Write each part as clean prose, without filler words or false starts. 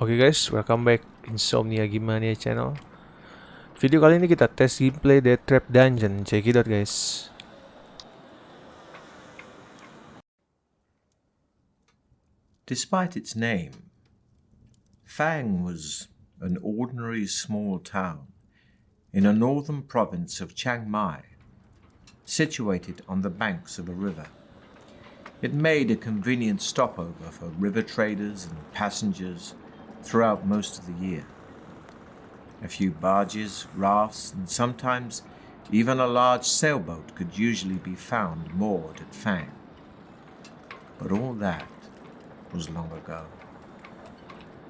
Oke guys, welcome back Insomnia Gimania channel. Video kali ini kita tes gameplay Deathtrap Dungeon. Check it out guys. Despite its name, Fang was an ordinary small town in a northern province of Chiang Mai, situated on the banks of a river. It made a convenient stopover for river traders and passengers throughout most of the year. A few barges, rafts, and sometimes even a large sailboat could usually be found moored at Fang. But all that was long ago,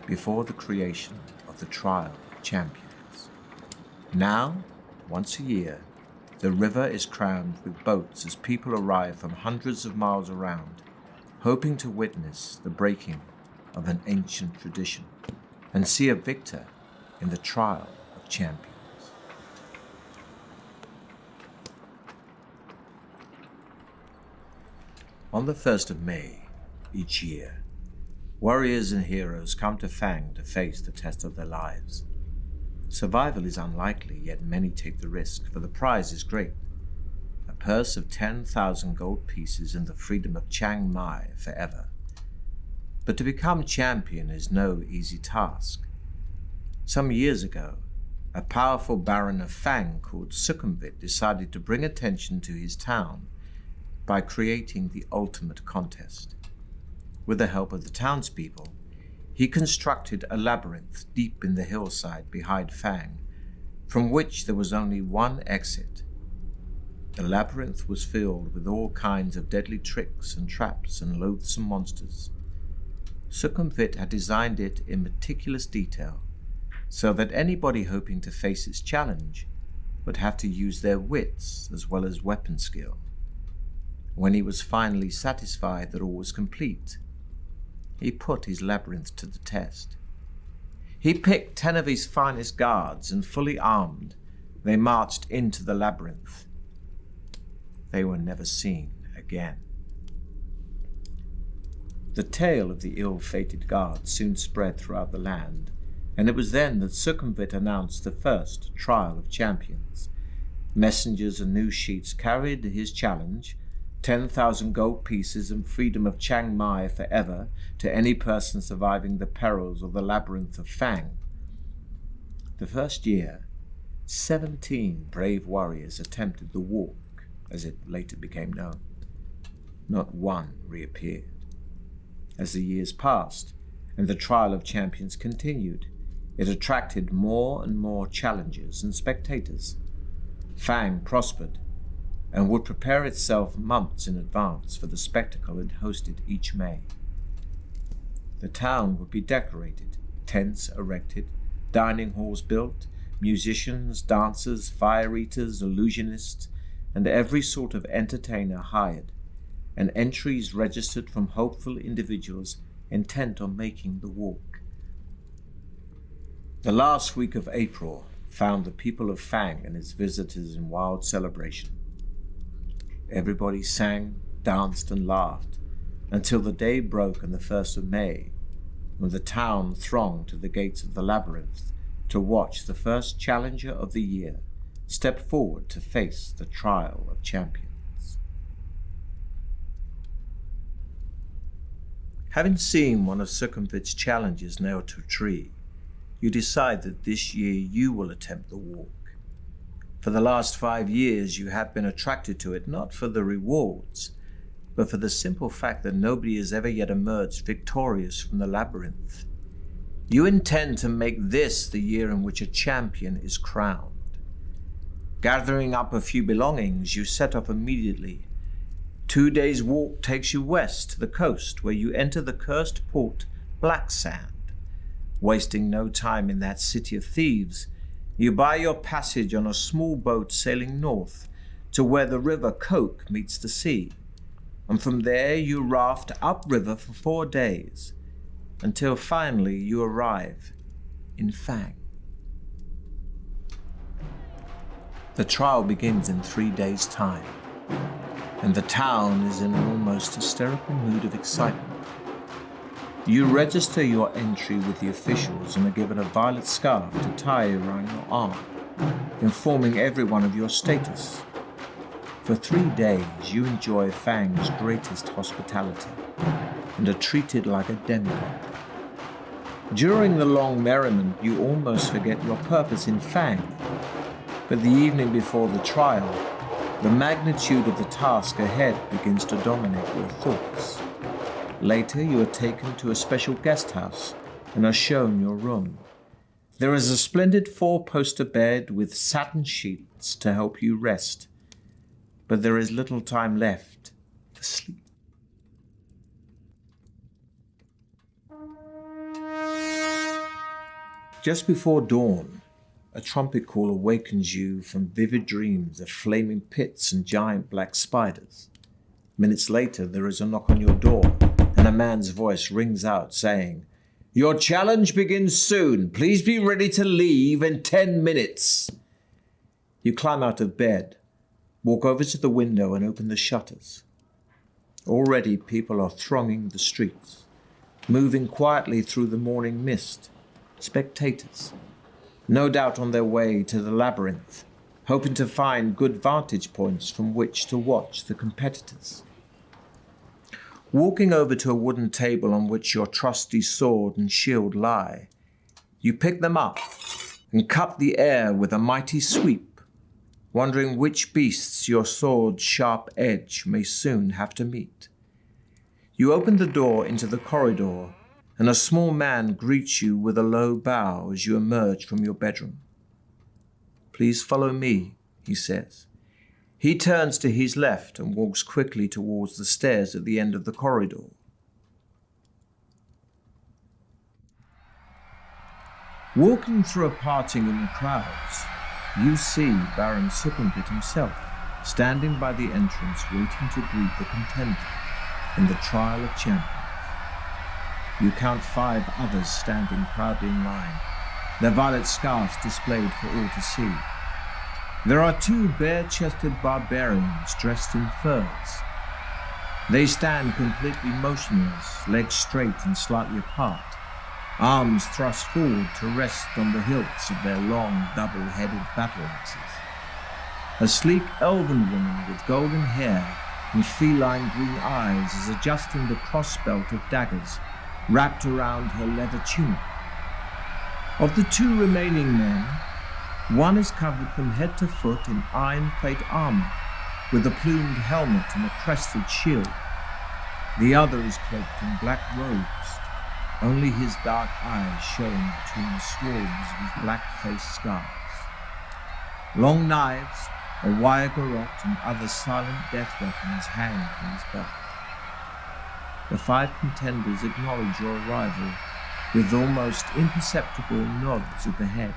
before the creation of the Trial of Champions. Now, once a year, the river is crammed with boats as people arrive from hundreds of miles around, hoping to witness the breaking of an ancient tradition and see a victor in the Trial of Champions. On the 1st of May each year, warriors and heroes come to Fang to face the test of their lives. Survival is unlikely, yet many take the risk, for the prize is great. A purse of 10,000 gold pieces and the freedom of Chiang Mai forever. But to become champion is no easy task. Some years ago, a powerful baron of Fang called Sukhumvit decided to bring attention to his town by creating the ultimate contest. With the help of the townspeople, he constructed a labyrinth deep in the hillside behind Fang, from which there was only one exit. The labyrinth was filled with all kinds of deadly tricks and traps and loathsome monsters. Sukhumvit had designed it in meticulous detail, so that anybody hoping to face its challenge would have to use their wits as well as weapon skill. When he was finally satisfied that all was complete, he put his labyrinth to the test. He picked 10 of his finest guards, and fully armed, they marched into the labyrinth. They were never seen again. The tale of the ill-fated guards soon spread throughout the land, and it was then that Sukhumvit announced the first Trial of Champions. Messengers and news sheets carried his challenge, 10,000 gold pieces and freedom of Chiang Mai forever to any person surviving the perils of the labyrinth of Fang. The first year, 17 brave warriors attempted the walk, as it later became known. Not one reappeared. As the years passed and the Trial of Champions continued, it attracted more and more challengers and spectators. Fang prospered and would prepare itself months in advance for the spectacle it hosted each May. The town would be decorated, tents erected, dining halls built, musicians, dancers, fire eaters, illusionists, and every sort of entertainer hired, and entries registered from hopeful individuals intent on making the walk. The last week of April found the people of Fang and its visitors in wild celebration. Everybody sang, danced, and laughed until the day broke on the 1st of May, when the town thronged to the gates of the labyrinth to watch the first challenger of the year step forward to face the Trial of Champions. Having seen one of Sukhumvit's challenges nailed to a tree, you decide that this year you will attempt the walk. For the last 5 years you have been attracted to it not for the rewards, but for the simple fact that nobody has ever yet emerged victorious from the labyrinth. You intend to make this the year in which a champion is crowned. Gathering up a few belongings, you set off immediately. 2 days' walk takes you west to the coast, where you enter the cursed port Black Sand. Wasting no time in that city of thieves, you buy your passage on a small boat sailing north to where the river Coke meets the sea, and from there you raft upriver for 4 days, until finally you arrive in Fang. The trial begins in 3 days' time, and the town is in an almost hysterical mood of excitement. You register your entry with the officials and are given a violet scarf to tie around your arm, informing everyone of your status. For 3 days, you enjoy Fang's greatest hospitality and are treated like a demigod. During the long merriment, you almost forget your purpose in Fang, but the evening before the trial, the magnitude of the task ahead begins to dominate your thoughts. Later, you are taken to a special guest house and are shown your room. There is a splendid 4-poster bed with satin sheets to help you rest, but there is little time left to sleep. Just before dawn, a trumpet call awakens you from vivid dreams of flaming pits and giant black spiders. Minutes later, there is a knock on your door, and a man's voice rings out saying, "Your challenge begins soon. Please be ready to leave in 10 minutes. You climb out of bed, walk over to the window and open the shutters. Already people are thronging the streets, moving quietly through the morning mist. Spectators, no doubt on their way to the labyrinth, hoping to find good vantage points from which to watch the competitors. Walking over to a wooden table on which your trusty sword and shield lie, you pick them up and cut the air with a mighty sweep, wondering which beasts your sword's sharp edge may soon have to meet. You open the door into the corridor, and a small man greets you with a low bow as you emerge from your bedroom. "Please follow me," he says. He turns to his left and walks quickly towards the stairs at the end of the corridor. Walking through a parting in the crowds, you see Baron Succumbit himself, standing by the entrance waiting to greet the contender in the trial of champions. You count 5 others standing proudly in line, their violet scarves displayed for all to see. There are 2 bare-chested barbarians dressed in furs. They stand completely motionless, legs straight and slightly apart, arms thrust forward to rest on the hilts of their long, double-headed battle axes. A sleek elven woman with golden hair and feline green eyes is adjusting the crossbelt of daggers wrapped around her leather tunic. Of the 2 remaining men, one is covered from head to foot in iron plate armor, with a plumed helmet and a crested shield. The other is cloaked in black robes, only his dark eyes showing between the swarms of his black-faced scars. Long knives, a wire garrote, and other silent death weapons hang from his belt. The 5 contenders acknowledge your arrival with almost imperceptible nods of the head,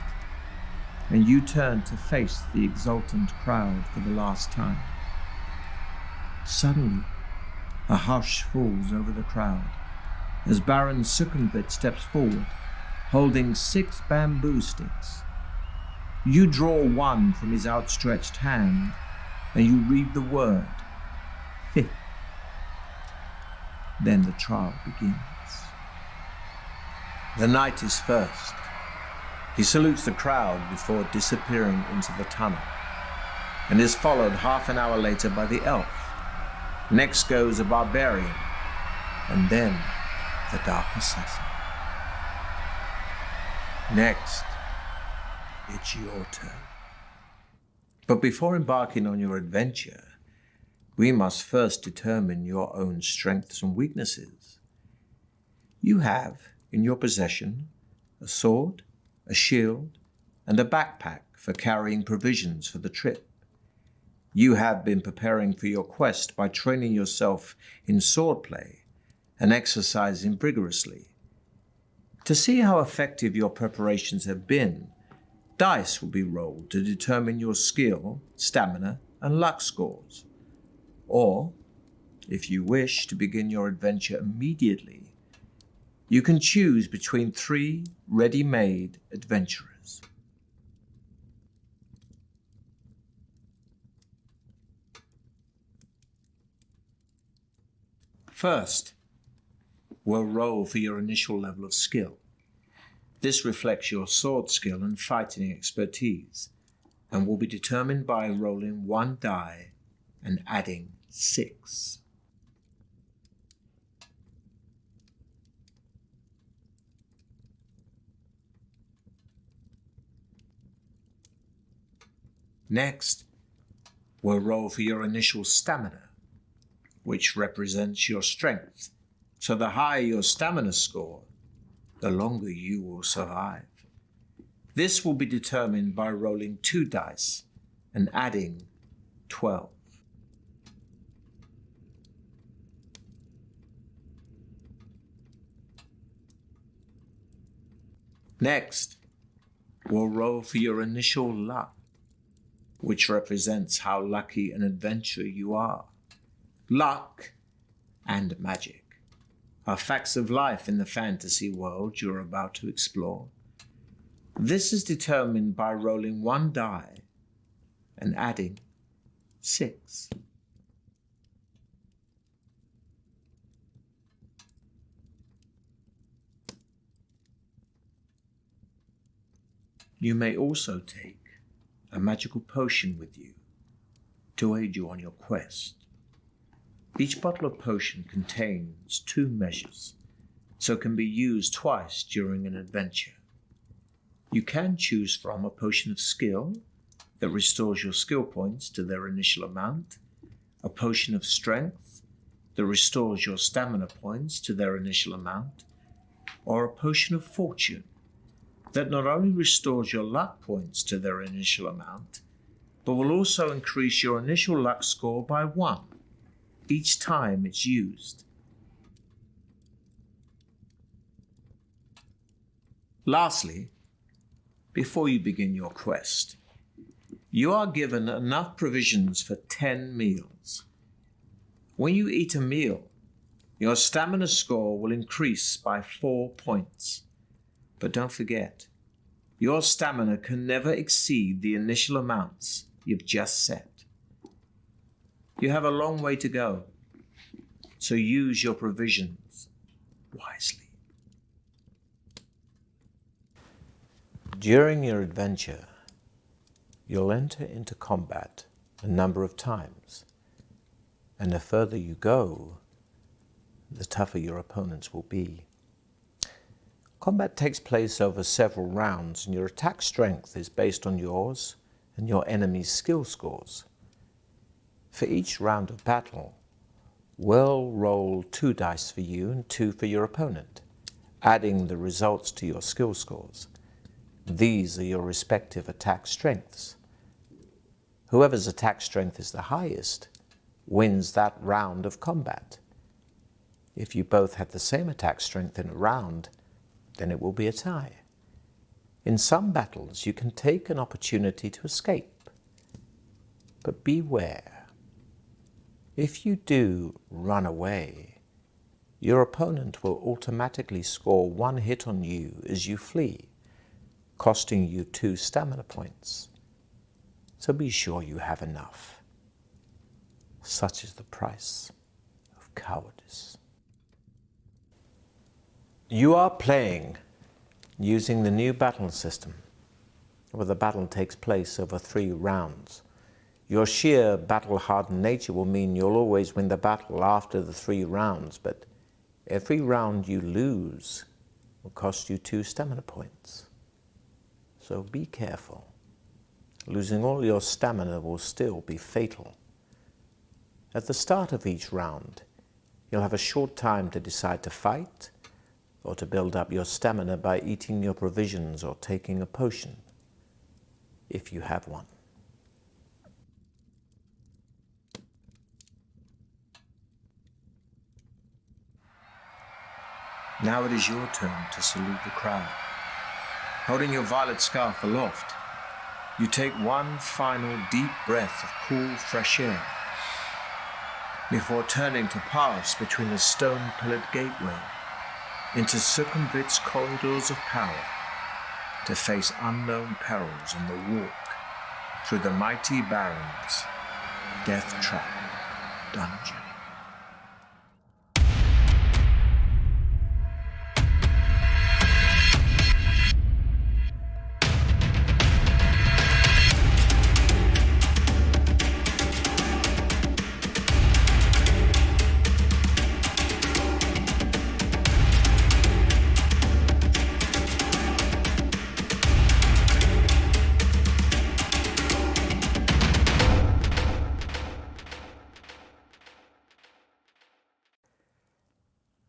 and you turn to face the exultant crowd for the last time. Suddenly, a hush falls over the crowd as Baron Succumbit steps forward, holding 6 bamboo sticks. You draw one from his outstretched hand, and you read the word, 5th. Then the trial begins. The knight is first. He salutes the crowd before disappearing into the tunnel, and is followed half an hour later by the elf. Next goes a barbarian, and then the dark assassin. Next, it's your turn. But before embarking on your adventure, we must first determine your own strengths and weaknesses. You have in your possession a sword, a shield, and a backpack for carrying provisions for the trip. You have been preparing for your quest by training yourself in swordplay and exercising vigorously. To see how effective your preparations have been, dice will be rolled to determine your skill, stamina, and luck scores. Or, if you wish to begin your adventure immediately, you can choose between 3 ready-made adventurers. First, will roll for your initial level of skill. This reflects your sword skill and fighting expertise, and will be determined by rolling 1 die and adding 6. Next, we'll roll for your initial stamina, which represents your strength. So the higher your stamina score, the longer you will survive. This will be determined by rolling 2 dice and adding 12. Next, we'll roll for your initial luck, which represents how lucky an adventurer you are. Luck and magic are facts of life in the fantasy world you're about to explore. This is determined by rolling 1 die and adding 6. You may also take a magical potion with you to aid you on your quest. Each bottle of potion contains 2 measures, so can be used twice during an adventure. You can choose from a potion of skill that restores your skill points to their initial amount, a potion of strength that restores your stamina points to their initial amount, or a potion of fortune that not only restores your luck points to their initial amount, but will also increase your initial luck score by 1 each time it's used. Lastly, before you begin your quest, you are given enough provisions for 10 meals. When you eat a meal, your stamina score will increase by 4 points. But don't forget, your stamina can never exceed the initial amounts you've just set. You have a long way to go, so use your provisions wisely. During your adventure, you'll enter into combat a number of times, and the further you go, the tougher your opponents will be. Combat takes place over several rounds, and your attack strength is based on yours and your enemy's skill scores. For each round of battle, we'll roll 2 dice for you and 2 for your opponent, adding the results to your skill scores. These are your respective attack strengths. Whoever's attack strength is the highest wins that round of combat. If you both had the same attack strength in a round, then it will be a tie. In some battles, you can take an opportunity to escape. But beware. If you do run away, your opponent will automatically score 1 hit on you as you flee, costing you 2 stamina points. So be sure you have enough. Such is the price of cowardice. You are playing using the new battle system, where the battle takes place over 3 rounds. Your sheer battle-hardened nature will mean you'll always win the battle after the 3 rounds, but every round you lose will cost you 2 stamina points. So be careful. Losing all your stamina will still be fatal. At the start of each round, you'll have a short time to decide to fight, or to build up your stamina by eating your provisions or taking a potion, if you have one. Now it is your turn to salute the crowd. Holding your violet scarf aloft, you take one final deep breath of cool, fresh air before turning to pass between the stone-pillared gateway into circumvent's corridors of power to face unknown perils on the walk through the mighty Baron's Deathtrap Dungeon.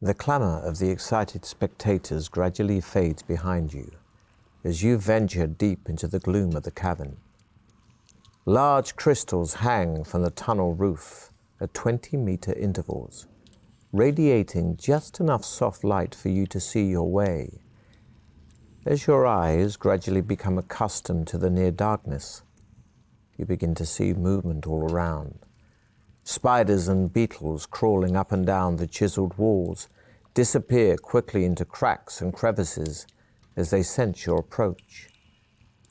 The clamour of the excited spectators gradually fades behind you as you venture deep into the gloom of the cavern. Large crystals hang from the tunnel roof at 20-meter intervals, radiating just enough soft light for you to see your way. As your eyes gradually become accustomed to the near darkness, you begin to see movement all around. Spiders and beetles crawling up and down the chiseled walls disappear quickly into cracks and crevices as they sense your approach.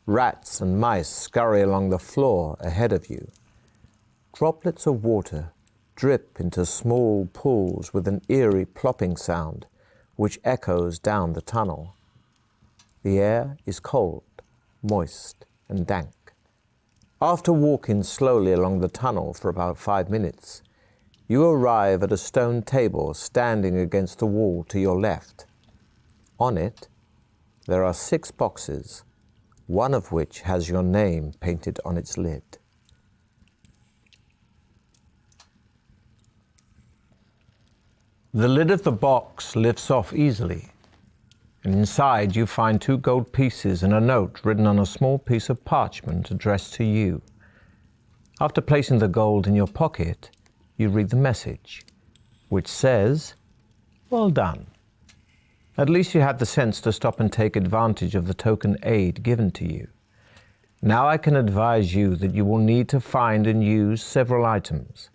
Rats and mice scurry along the floor ahead of you. Droplets of water drip into small pools with an eerie plopping sound which echoes down the tunnel. The air is cold, moist, and dank. After walking slowly along the tunnel for about 5 minutes, you arrive at a stone table standing against the wall to your left. On it, there are 6 boxes, one of which has your name painted on its lid. The lid of the box lifts off easily, and inside you find 2 gold pieces and a note written on a small piece of parchment addressed to you. After placing the gold in your pocket, you read the message, which says, "Well done. At least you had the sense to stop and take advantage of the token aid given to you. Now I can advise you that you will need to find and use several items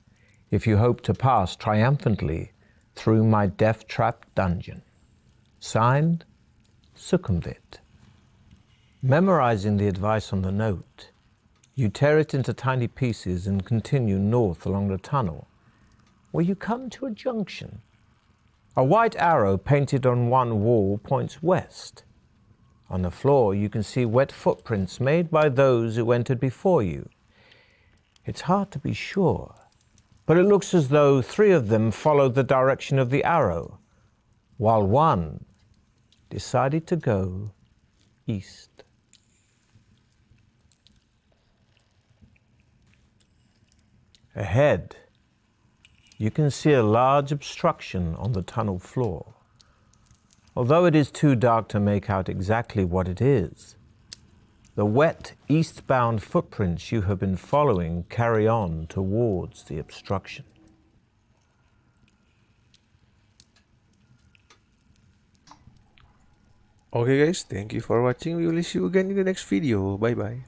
if you hope to pass triumphantly through my Deathtrap Dungeon. Signed, Succumvit." Memorizing the advice on the note, you tear it into tiny pieces and continue north along the tunnel, where you come to a junction. A white arrow painted on one wall points west. On the floor, you can see wet footprints made by those who entered before you. It's hard to be sure, but it looks as though 3 of them followed the direction of the arrow, while one decided to go east. Ahead, you can see a large obstruction on the tunnel floor. Although it is too dark to make out exactly what it is, the wet eastbound footprints you have been following carry on towards the obstruction. Okay guys, thank you for watching. We will see you again in the next video. Bye bye.